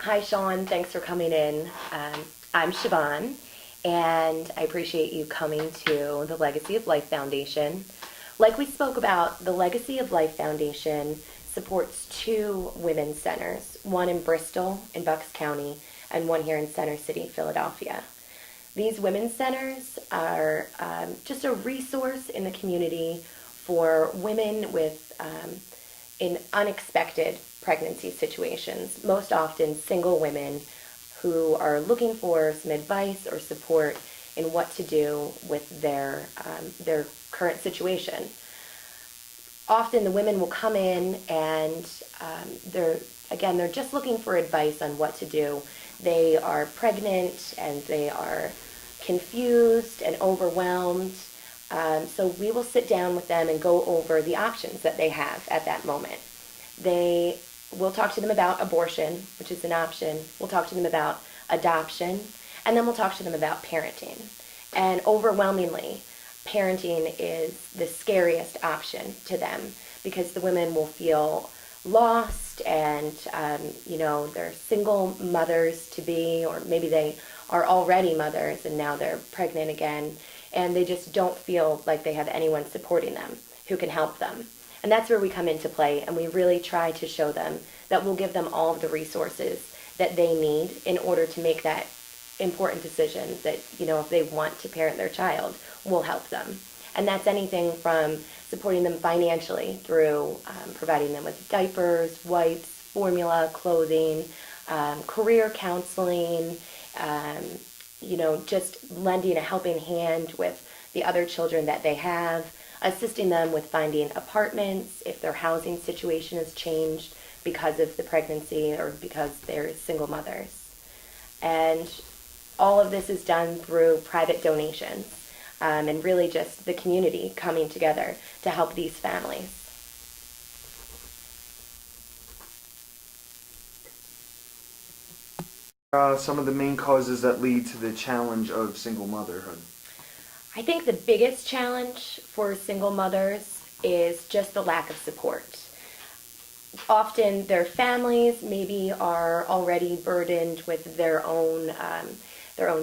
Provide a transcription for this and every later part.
Hi, Sean. Thanks for coming in. I'm SIobhann, and I appreciate you coming to the Legacy of Life Foundation. Like we spoke about, the Legacy of Life Foundation supports two women's centers, one in Bristol in Bucks County and one here in Center City, Philadelphia. These women's centers are just a resource in the community for women with in unexpected pregnancy situations, most often single women who are looking for some advice or support in what to do with their current situation. Often the women will come in and they're just looking for advice on what to do. They are pregnant and they are confused and overwhelmed. So we will sit down with them and go over the options that they have at that moment. We'll talk to them about abortion, which is an option. We'll talk to them about adoption, and then we'll talk to them about parenting. And overwhelmingly, parenting is the scariest option to them because the women will feel lost and, they're single mothers to be, or maybe they are already mothers and now they're pregnant again, and they just don't feel like they have anyone supporting them who can help them. And that's where we come into play, and we really try to show them that we'll give them all of the resources that they need in order to make that important decision that, if they want to parent their child, we'll help them. And that's anything from supporting them financially through providing them with diapers, wipes, formula, clothing, career counseling, just lending a helping hand with the other children that they have, assisting them with finding apartments if their housing situation has changed because of the pregnancy or because they're single mothers. And all of this is done through private donations and really just the community coming together to help these families. Some of the main causes that lead to the challenge of single motherhood. I think the biggest challenge for single mothers is just the lack of support. Often their families maybe are already burdened with their own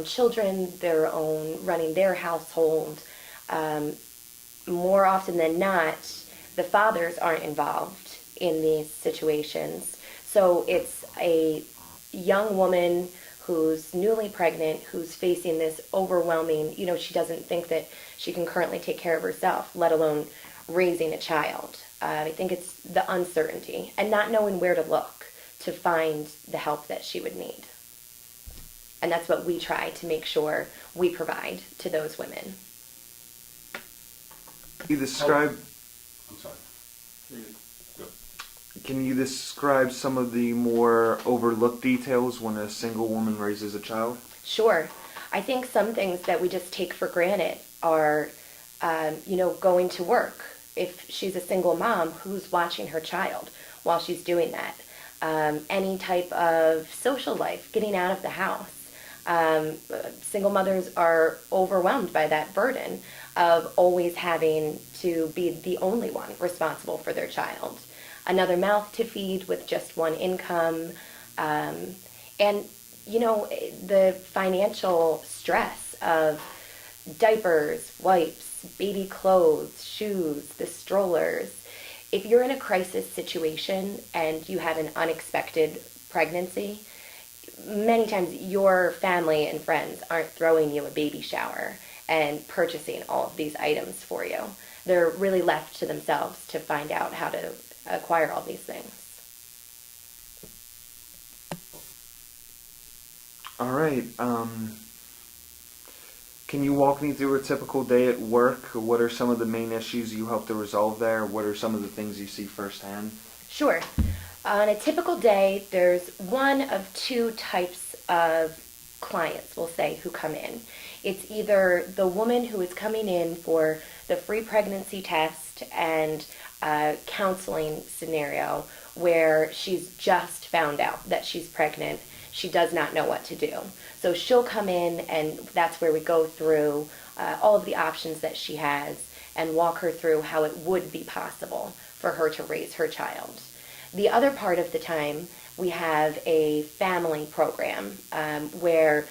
children, their own running their household. More often than not, the fathers aren't involved in these situations. So it's a young woman who's newly pregnant, who's facing this overwhelming, she doesn't think that she can currently take care of herself, let alone raising a child. I think it's the uncertainty and not knowing where to look to find the help that she would need. And that's what we try to make sure we provide to those women. You describe. I'm sorry. Go. Can you describe some of the more overlooked details when a single woman raises a child? Sure. I think some things that we just take for granted are, going to work. If she's a single mom, who's watching her child while she's doing that? Any type of social life, getting out of the house. Single mothers are overwhelmed by that burden of always having to be the only one responsible for their child. Another mouth to feed with just one income. And, the financial stress of diapers, wipes, baby clothes, shoes, the strollers. If you're in a crisis situation and you have an unexpected pregnancy, many times your family and friends aren't throwing you a baby shower and purchasing all of these items for you. They're really left to themselves to find out how to acquire all these things. All right. Can you walk me through a typical day at work? What are some of the main issues you help to resolve there? What are some of the things you see firsthand? Sure. On a typical day, there's one of two types of clients, we'll say, who come in. It's either the woman who is coming in for the free pregnancy test and counseling scenario where she's just found out that she's pregnant. She does not know what to do. So she'll come in, and that's where we go through all of the options that she has and walk her through how it would be possible for her to raise her child. The other part of the time, We have a family program where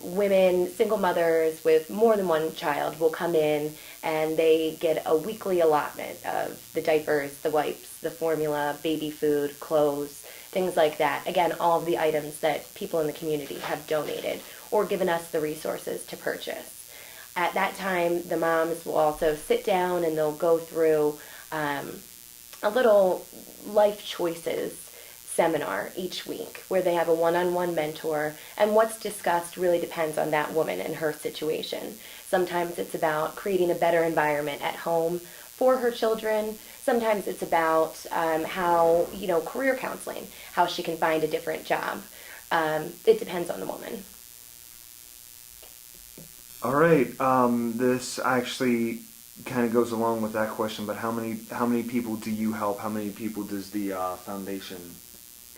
women, single mothers with more than one child will come in and they get a weekly allotment of the diapers, the wipes, the formula, baby food, clothes, things like that. Again, all of the items that people in the community have donated or given us the resources to purchase. At that time, the moms will also sit down and they'll go through a little life choices seminar each week where they have a one-on-one mentor, and what's discussed really depends on that woman and her situation. Sometimes it's about creating a better environment at home for her children. Sometimes it's about how, career counseling, how she can find a different job. It depends on the woman. All right. This actually kind of goes along with that question, but how many people do you help? How many people does the foundation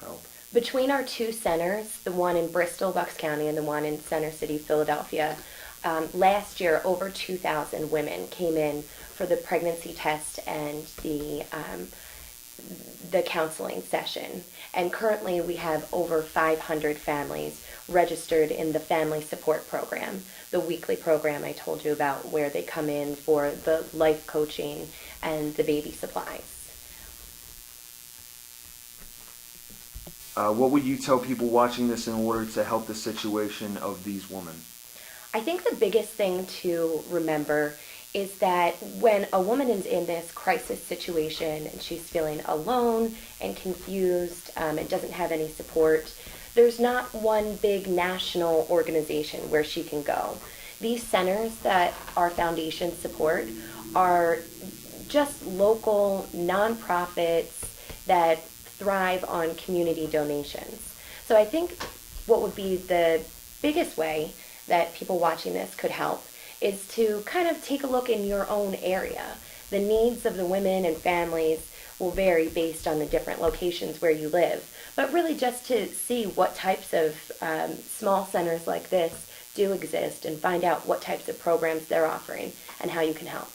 help? Between our two centers, the one in Bristol, Bucks County, and the one in Center City, Philadelphia, last year over 2,000 women came in for the pregnancy test and the counseling session. And currently we have over 500 families registered in the family support program, the weekly program I told you about where they come in for the life coaching and the baby supplies. What would you tell people watching this in order to help the situation of these women? I think the biggest thing to remember is that when a woman is in this crisis situation and she's feeling alone and confused and doesn't have any support, there's not one big national organization where she can go. These centers that our foundation support are just local nonprofits that thrive on community donations. So I think what would be the biggest way that people watching this could help is to kind of take a look in your own area. The needs of the women and families will vary based on the different locations where you live, but really just to see what types of small centers like this do exist and find out what types of programs they're offering and how you can help.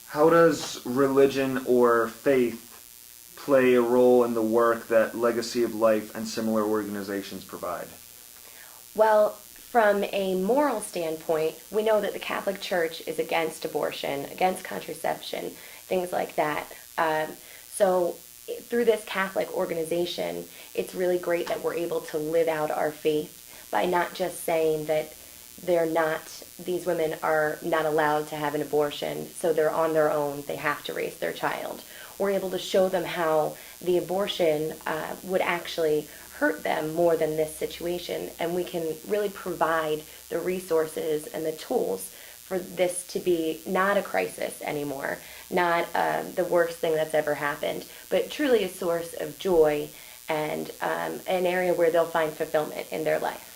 How does religion or faith play a role in the work that Legacy of Life and similar organizations provide? Well, from a moral standpoint, we know that the Catholic Church is against abortion, against contraception, things like that. So through this Catholic organization, it's really great that we're able to live out our faith by not just saying that these women are not allowed to have an abortion, so they're on their own, they have to raise their child. We're able to show them how the abortion would actually hurt them more than this situation, and we can really provide the resources and the tools for this to be not a crisis anymore, not the worst thing that's ever happened, but truly a source of joy and an area where they'll find fulfillment in their life.